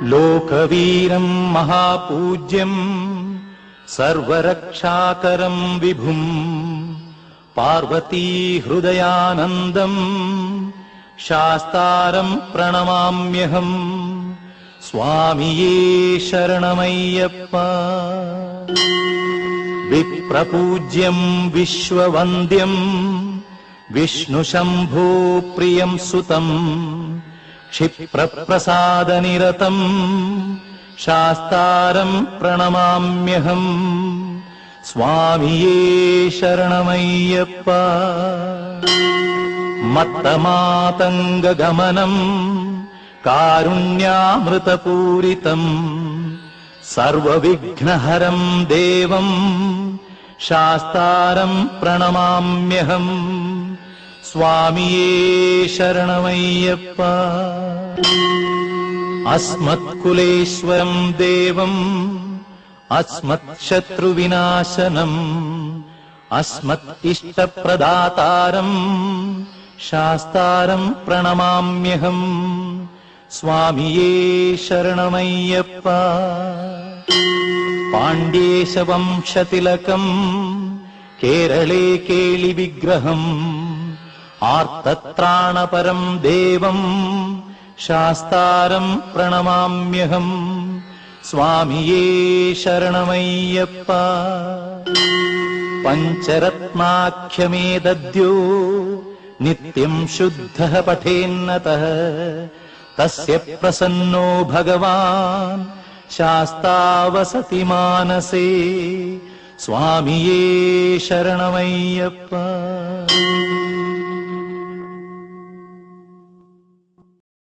ലോകവീരം മഹാപൂജ്യം സർവരക്ഷാകരം വിഭും പാർവതീഹൃദയാനന്ദം ശാസ്താരം പ്രണമാമ്യഹം. സ്വാമിയേ ശരണമയ്യപ്പ. വിപ്രപൂജ്യം വിശ്വവന്ദ്യം വിഷ്ണുശംഭോ പ്രിയം സുതം ക്ഷിപ്രപ്രസാദനിരതം ശാസ്താരം പ്രണമാമ്യഹം. സ്വാമിയേ ശരണമയ്യപ്പ. മത്തമാതംഗഗമനം കാരുണ്യാമൃതപൂരിതം സർവവിഘ്നഹരം ദേവം ശാസ്താരം പ്രണമാമ്യഹം. സ്വാമിയേ ശരണമയ്യപ്പ. അസ്മത്കുലേശ്വരം ദേവം അസ്മത്ശത്രുവിനാശനം അസ്മത് ഇഷ്ടപ്രദാതാരം ശാസ്താരം പ്രണമാമ്യഹം. സ്വാമിയേ ശരണമയ്യപ്പ. പാണ്ഡ്യേശവംശതിലകം കേരളേ കേളിവിഗ്രഹം ആർത്തത്രാണപരം ദേവം ശാസ്താരം പ്രണമാമ്യഹം. സ്വാമിയേ ശരണമയ്യപ്പ. പഞ്ചരത്നാഖ്യമേതദ്യോ നിത്യം ശുദ്ധഃ പഠേന്നതഃ തസ്യ പ്രസന്നോ ഭഗവാൻ ശാസ്താവസതി മാനസേ. സ്വാമിയേ ശരണമയ്യപ്പ.